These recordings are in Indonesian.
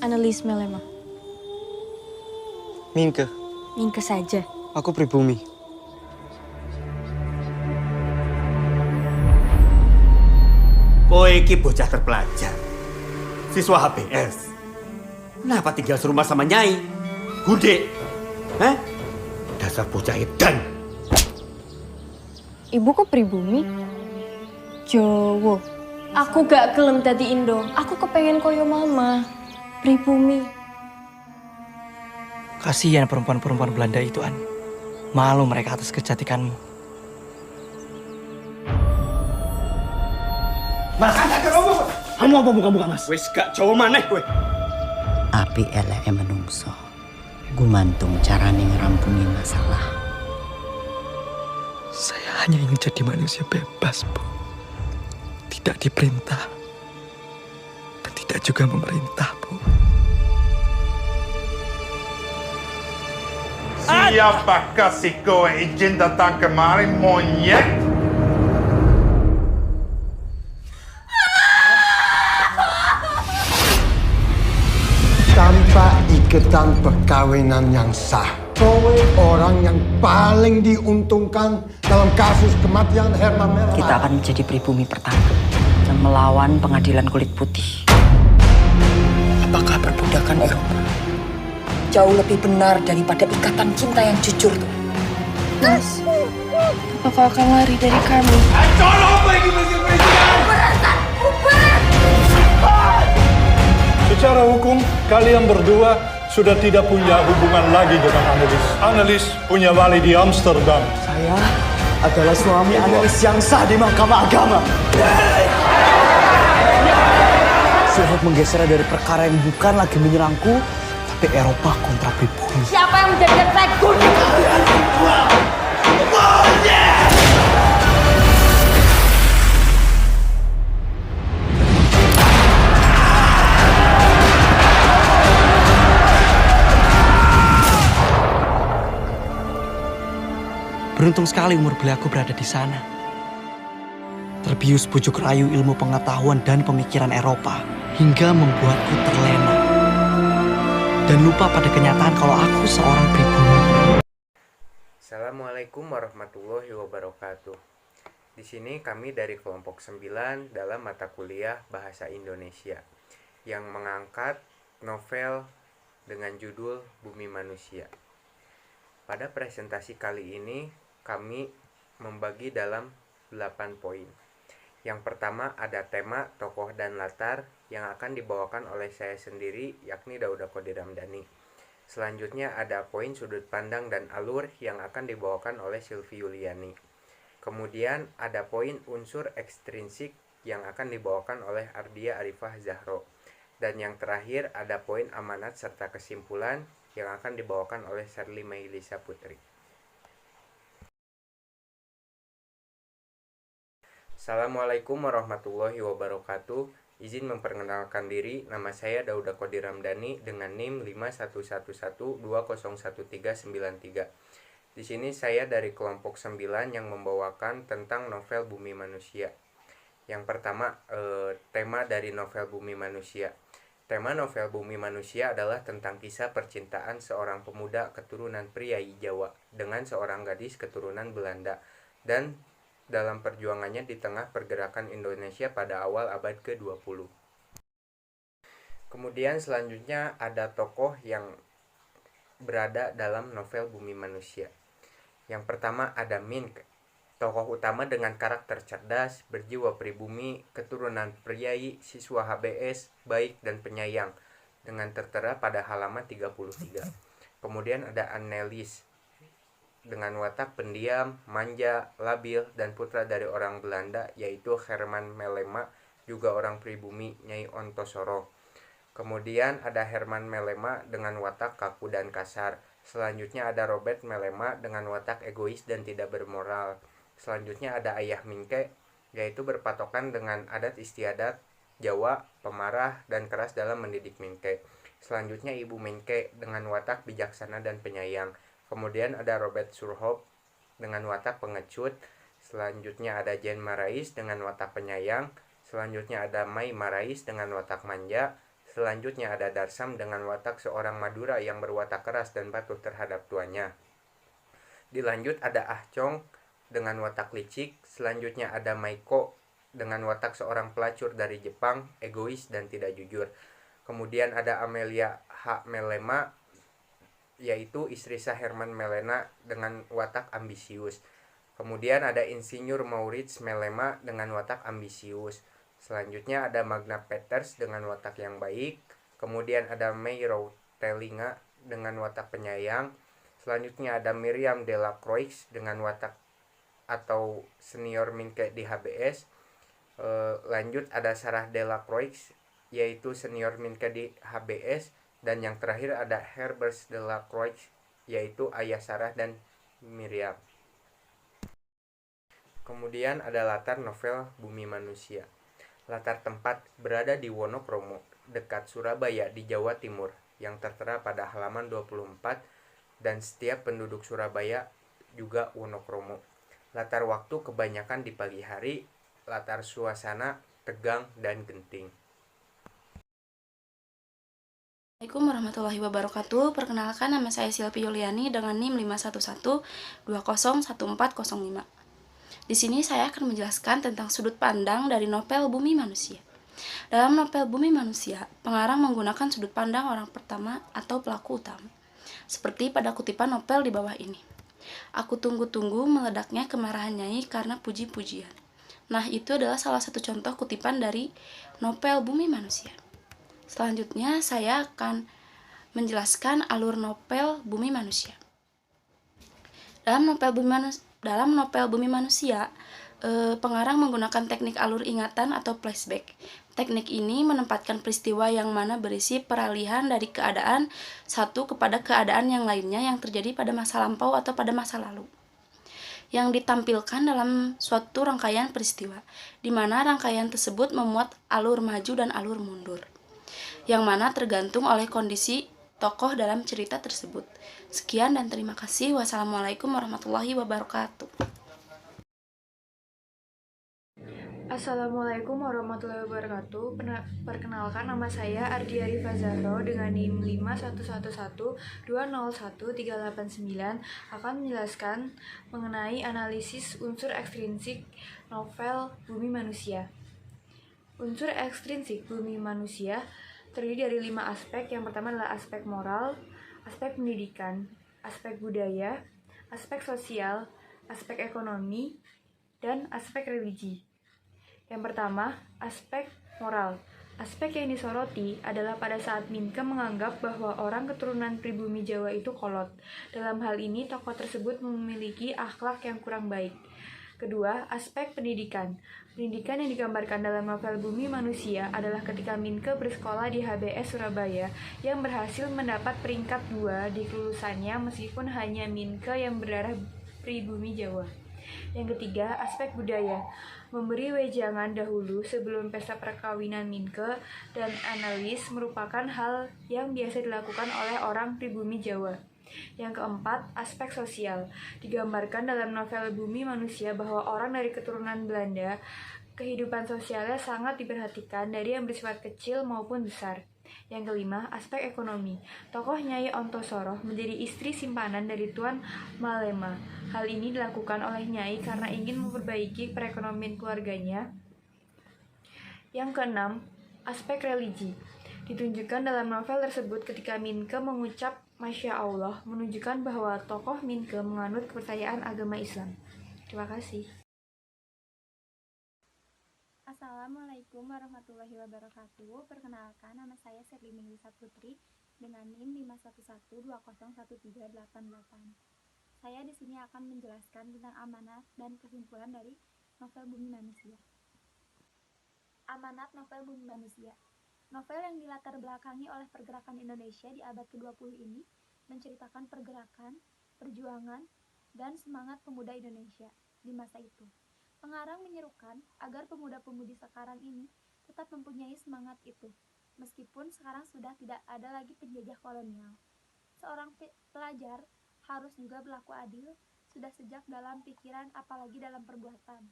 Annelies Melema. Minke. Minke saja. Aku pribumi. Kowe iki bocah terpelajar. Siswa HBS. Kenapa tinggal serumah sama Nyai? Bude. Hah? Dasar bocah edan. Ibu kok pribumi? Jowo. Aku gak gelem dadi Indo. Aku kepengen koyo mama. Pribumi. Kasihan perempuan-perempuan Belanda itu, An. Malu mereka atas kecantikanmu. Mas, kamu apa buka-buka, Mas? Wis gak jauh maneh kowe. Api eleke menungso. Gumantung carane ngerampungi masalah. Saya hanya ingin jadi manusia bebas, Bu. Tidak diperintah. Dan tidak juga memerintah, Bu. Siapa kasih kowe izin datang kemari, monyet? Tanpa ikatan perkawinan yang sah, kowe orang yang paling diuntungkan dalam kasus kematian Herman Melema. Kita akan menjadi pribumi pertama yang melawan pengadilan kulit putih. Apakah perbudakan Eropa jauh lebih benar daripada ikatan cinta yang jujur tuh? Mas, apa kau akan lari dari kami? Secara hukum, kalian berdua sudah tidak punya hubungan lagi dengan Annelies. Annelies punya wali di Amsterdam. Saya adalah suami Annelies yang sah di Mahkamah Agama. Sulit menggeser dari perkara yang bukan lagi menyerangku, tapi Eropa kontra pribumi. Siapa yang menjadikan saya guna? Beruntung sekali umur beliaku berada di sana. Terbius bujuk rayu ilmu pengetahuan dan pemikiran Eropa hingga membuatku terlena. Dan lupa pada kenyataan kalau aku seorang pribumi. Assalamualaikum warahmatullahi wabarakatuh. Di sini kami dari kelompok 9 dalam mata kuliah Bahasa Indonesia yang mengangkat novel dengan judul Bumi Manusia. Pada presentasi kali ini kami membagi dalam 8 poin. Yang pertama ada tema, tokoh, dan latar yang akan dibawakan oleh saya sendiri, yakni Dauda Qodi Ramdhani. Selanjutnya ada poin sudut pandang dan alur yang akan dibawakan oleh Sylvie Yuliani. Kemudian ada poin unsur ekstrinsik yang akan dibawakan oleh Ardia Arifah Zahro. Dan yang terakhir ada poin amanat serta kesimpulan yang akan dibawakan oleh Sherly Mailisa Putri. Assalamualaikum warahmatullahi wabarakatuh. Izin memperkenalkan diri, nama saya Dauda Qodi Ramdhani dengan NIM 5111201393. Di sini saya dari kelompok 9 yang membawakan tentang novel Bumi Manusia. Yang pertama, tema dari novel Bumi Manusia. Tema novel Bumi Manusia adalah tentang kisah percintaan seorang pemuda keturunan priai Jawa dengan seorang gadis keturunan Belanda dan dalam perjuangannya di tengah pergerakan Indonesia pada awal abad ke-20. Kemudian selanjutnya ada tokoh yang berada dalam novel Bumi Manusia. Yang pertama ada Minke, tokoh utama dengan karakter cerdas, berjiwa pribumi, keturunan priai, siswa HBS, baik dan penyayang, dengan tertera pada halaman 33. Kemudian ada Annelies, dengan watak pendiam, manja, labil, dan putra dari orang Belanda, yaitu Herman Melema, juga orang pribumi, Nyai Ontosoro. Kemudian ada Herman Melema dengan watak kaku dan kasar. Selanjutnya ada Robert Melema dengan watak egois dan tidak bermoral. Selanjutnya ada Ayah Minke, yaitu berpatokan dengan adat istiadat Jawa, pemarah dan keras dalam mendidik Minke. Selanjutnya Ibu Minke dengan watak bijaksana dan penyayang. Kemudian ada Robert Surhoff dengan watak pengecut. Selanjutnya ada Jane Marais dengan watak penyayang. Selanjutnya ada Mai Marais dengan watak manja. Selanjutnya ada Darsam dengan watak seorang Madura yang berwatak keras dan patuh terhadap tuannya. Dilanjut ada Ah Chong dengan watak licik. Selanjutnya ada Maiko dengan watak seorang pelacur dari Jepang, egois dan tidak jujur. Kemudian ada Amelia H. Melema, yaitu istri sah Herman Melena dengan watak ambisius. Kemudian ada Insinyur Maurits Melema dengan watak ambisius. Selanjutnya ada Magna Peters dengan watak yang baik. Kemudian ada May Telinga dengan watak penyayang. Selanjutnya ada Miriam Delacroix dengan watak atau senior Minke di HBS. Lanjut ada Sarah Delacroix, yaitu senior Minke di HBS. Dan yang terakhir ada Herbert Delacroix, yaitu ayah Sarah dan Miriam. Kemudian ada latar novel Bumi Manusia. Latar tempat berada di Wonokromo, dekat Surabaya di Jawa Timur, yang tertera pada halaman 24, dan setiap penduduk Surabaya juga Wonokromo. Latar waktu kebanyakan di pagi hari, latar suasana tegang dan genting. Assalamualaikum warahmatullahi wabarakatuh. Perkenalkan, nama saya Silvi Yuliani dengan NIM 511201405. Di sini saya akan menjelaskan tentang sudut pandang dari novel Bumi Manusia. Dalam novel Bumi Manusia, pengarang menggunakan sudut pandang orang pertama atau pelaku utama. Seperti pada kutipan novel di bawah ini. Aku tunggu-tunggu meledaknya kemarahan Nyai karena puji-pujian. Nah, itu adalah salah satu contoh kutipan dari novel Bumi Manusia. Selanjutnya, saya akan menjelaskan alur novel Bumi Manusia. Dalam novel Bumi Manusia, pengarang menggunakan teknik alur ingatan atau flashback. Teknik ini menempatkan peristiwa yang mana berisi peralihan dari keadaan satu kepada keadaan yang lainnya yang terjadi pada masa lampau atau pada masa lalu, yang ditampilkan dalam suatu rangkaian peristiwa, di mana rangkaian tersebut memuat alur maju dan alur mundur, yang mana tergantung oleh kondisi tokoh dalam cerita tersebut. Sekian dan terima kasih. Wassalamualaikum warahmatullahi wabarakatuh. Assalamualaikum warahmatullahi wabarakatuh. Perkenalkan, nama saya Ardi Arifah Zahro dengan NIM 51112013889 akan menjelaskan mengenai analisis unsur ekstrinsik novel Bumi Manusia. Unsur ekstrinsik Bumi Manusia terdiri dari 5 aspek. Yang pertama adalah aspek moral, aspek pendidikan, aspek budaya, aspek sosial, aspek ekonomi, dan aspek religi. Yang pertama, aspek moral. Aspek yang disoroti adalah pada saat Minke menganggap bahwa orang keturunan pribumi Jawa itu kolot. Dalam hal ini, tokoh tersebut memiliki akhlak yang kurang baik. Kedua, aspek pendidikan. Pendidikan yang digambarkan dalam novel Bumi Manusia adalah ketika Minke bersekolah di HBS Surabaya yang berhasil mendapat peringkat 2 di kelulusannya meskipun hanya Minke yang berdarah pribumi Jawa. Yang ketiga, aspek budaya. Memberi wejangan dahulu sebelum pesta perkawinan Minke dan analis merupakan hal yang biasa dilakukan oleh orang pribumi Jawa. Yang keempat, aspek sosial. Digambarkan dalam novel Bumi Manusia bahwa orang dari keturunan Belanda, kehidupan sosialnya sangat diperhatikan dari yang bersifat kecil maupun besar. Yang kelima, aspek ekonomi. Tokoh Nyai Ontosoroh menjadi istri simpanan dari Tuan Malema. Hal ini dilakukan oleh Nyai karena ingin memperbaiki perekonomian keluarganya. Yang keenam, aspek religi. Ditunjukkan dalam novel tersebut ketika Minke mengucap Masya Allah, menunjukkan bahwa tokoh Minke menganut kepercayaan agama Islam. Terima kasih. Assalamualaikum warahmatullahi wabarakatuh. Perkenalkan, nama saya Serli Mihlisa Putri dengan NIM 511201388. Saya di sini akan menjelaskan tentang amanat dan kesimpulan dari novel Bumi Manusia. Amanat novel Bumi Manusia. Novel yang dilatar belakangi oleh pergerakan Indonesia di abad ke-20 ini menceritakan pergerakan, perjuangan, dan semangat pemuda Indonesia di masa itu. Pengarang menyerukan agar pemuda-pemudi sekarang ini tetap mempunyai semangat itu, meskipun sekarang sudah tidak ada lagi penjajah kolonial. Seorang pelajar harus juga berlaku adil, sudah sejak dalam pikiran apalagi dalam perbuatan.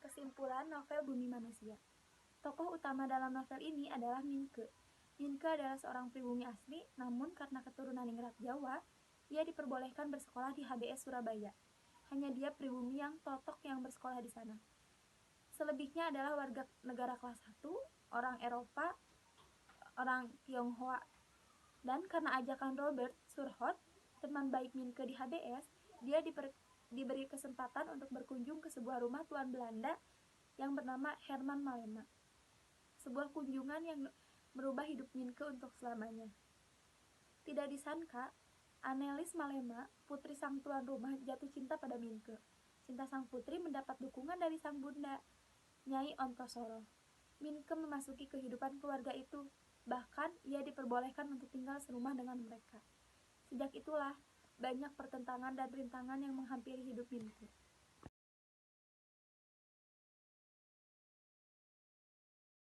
Kesimpulan novel Bumi Manusia. Tokoh utama dalam novel ini adalah Minke. Minke adalah seorang pribumi asli, namun karena keturunan ningrat Jawa, ia diperbolehkan bersekolah di HBS Surabaya. Hanya dia pribumi yang totok yang bersekolah di sana. Selebihnya adalah warga negara kelas 1, orang Eropa, orang Tionghoa. Dan karena ajakan Robert Surhout, teman baik Minke di HBS, dia diberi kesempatan untuk berkunjung ke sebuah rumah tuan Belanda yang bernama Herman Malema. Sebuah kunjungan yang merubah hidup Minke untuk selamanya. Tidak disangka, Annelies Malema, putri sang tuan rumah, jatuh cinta pada Minke. Cinta sang putri mendapat dukungan dari sang bunda, Nyai Ontosoro. Minke memasuki kehidupan keluarga itu, bahkan ia diperbolehkan untuk tinggal serumah dengan mereka. Sejak itulah, banyak pertentangan dan rintangan yang menghampiri hidup Minke.